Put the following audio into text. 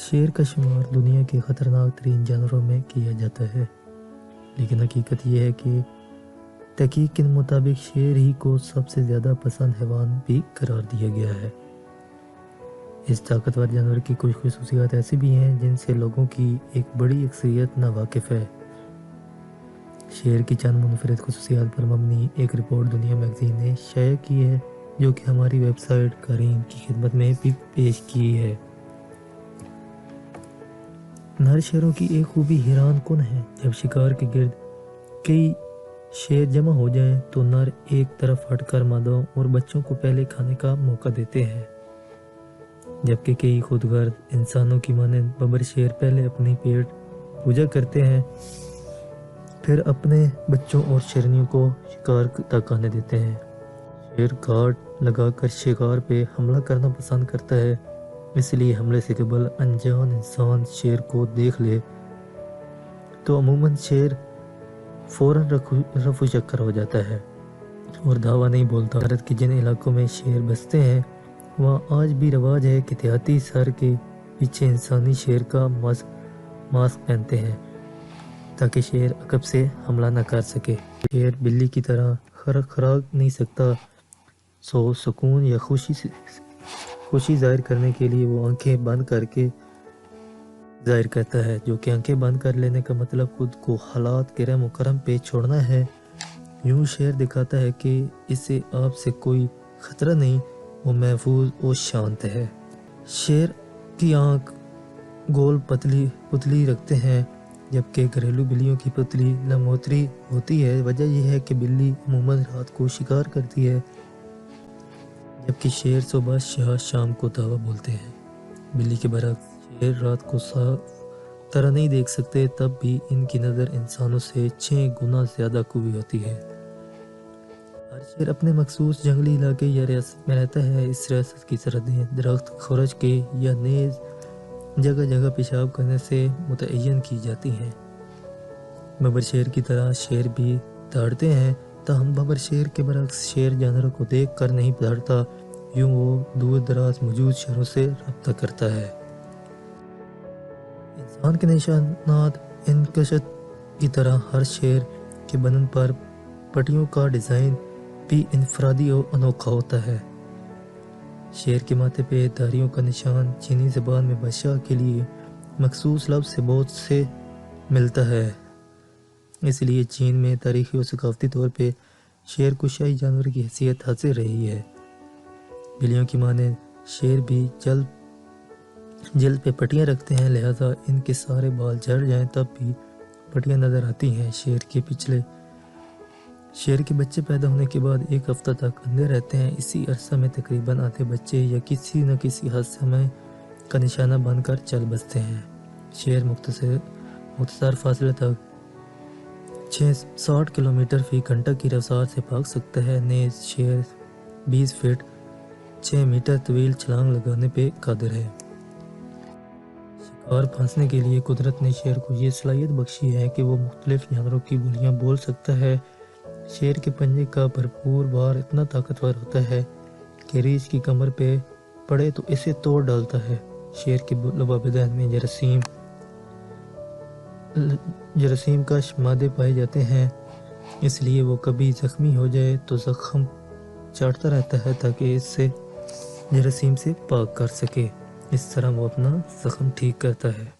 शेर का शुमार दुनिया के ख़तरनाक तरीन जानवरों में किया जाता है, लेकिन हकीकत यह है कि तहकीक के मुताबिक शेर ही को सबसे ज़्यादा पसंद हैवान भी करार दिया गया है। इस ताकतवर जानवर की कुछ खुसूसियात ऐसी भी हैं जिनसे लोगों की एक बड़ी अक्सरियत नावाकिफ़ है। शेर की चंद मुनफरिद खुसूसियात पर मबनी एक रिपोर्ट दुनिया मैगज़ीन ने शाया की है, जो कि हमारी वेबसाइट कारीन की खिदमत में भी पेश की है। नर शेरों की एक खूबी हैरान कुन है। जब शिकार के गिर्द कई शेर जमा हो जाएं तो नर एक तरफ हटकर मादाओं और बच्चों को पहले खाने का मौका देते हैं, जबकि कई खुदगर्द इंसानों की मानंद बबर शेर पहले अपनी पेट पूजा करते हैं, फिर अपने बच्चों और शेरनियों को शिकार तक आने देते हैं। शेर घाट लगाकर शिकार पे हमला करना पसंद करता है, इसलिए हमले से कबल अनजान इंसान शेर को देख ले तो अमूमन शेर फौरन रफू चक्कर हो जाता है और धावा नहीं बोलता। भारत के जिन इलाकों में शेर बसते हैं वहाँ आज भी रिवाज है कि देहाती सर के पीछे इंसानी शेर का मास्क पहनते हैं ताकि शेर अकब से हमला न कर सके। शेर बिल्ली की तरह खराग नहीं सकता, सो सुकून या खुशी जाहिर करने के लिए वो आंखें बंद करके जाहिर करता है, जो कि आंखें बंद कर लेने का मतलब खुद को हालात के रहम करम पे छोड़ना है। यूं शेर दिखाता है कि इसे आपसे कोई खतरा नहीं, वो महफूज और शांत है। शेर की आंख गोल पुतली रखते हैं, जबकि घरेलू बिल्लियों की पुतली लम्होतरी होती है। वजह यह है कि बिल्ली अमूमन रात को शिकार करती है, जबकि शेर सुबह शाम को धावा बोलते हैं। बिल्ली के बरक्स शेर रात को साफ तरह नहीं देख सकते, तब भी इनकी नज़र इंसानों से 6 गुना ज़्यादा कुवी होती है। हर शेर अपने मखसूस जंगली इलाके या रियासत में रहता है। इस रियासत की सरहदें दरख्त, खुरच के या नेज़ जगह जगह पेशाब करने से मुतय्यन की जाती हैं। बबर शेर की तरह शेर भी दौड़ते हैं, ताहम बबर शेर के बरक्स शेर जानवरों को देख कर नहीं दौड़ता, यूं वो दूर दराज मौजूद शेरों से रब्ता करता है। इंसान के निशानात इनकशत की तरह हर शेर के बदन पर पट्टियों का डिज़ाइन भी इनफरादी और अनोखा होता है। शेर के माथे पे धारियों का निशान चीनी ज़बान में बादशाह के लिए मखसूस लफ्ज़ से बहुत से मिलता है, इसलिए चीन में तारीखी और सकाफती तौर पे शेर को शाही जानवर की हैसियत हासिल रही है। बिल्लियों की माने शेर भी जल्द पे पट्टियाँ रखते हैं, लिहाजा इनके सारे बाल झड़ जाएं तब भी पट्टियाँ नज़र आती हैं। शेर के बच्चे पैदा होने के बाद 1 हफ्ता तक अंधे रहते हैं। इसी अरसा में तकरीबन आधे बच्चे या किसी न किसी हद समय का निशाना बनकर चल बसते हैं। शेर मुख्तसर फासले तक 60 किलोमीटर फी घंटा की रफ्तार से भाग सकता है। नेज़ शेर 20 फीट 6 मीटर तवील छलांग लगाने पे कादिर है। शिकार फंसने के लिए कुदरत ने शेर को ये सलाहियत बख्शी है कि वो मुख्तलिफ जानवरों की बोलियां बोल सकता है। शेर के पंजे का भरपूर वार इतना ताकतवर होता है कि रीछ की कमर पे पड़े तो इसे तोड़ डालता है। शेर के लबाबदान में जरासीम का मादे पाए जाते हैं, इसलिए वो कभी जख्मी हो जाए तो जख्म चाटता रहता है ताकि इससे जरासीम से पाक कर सके। इस तरह वो अपना जख्म ठीक करता है।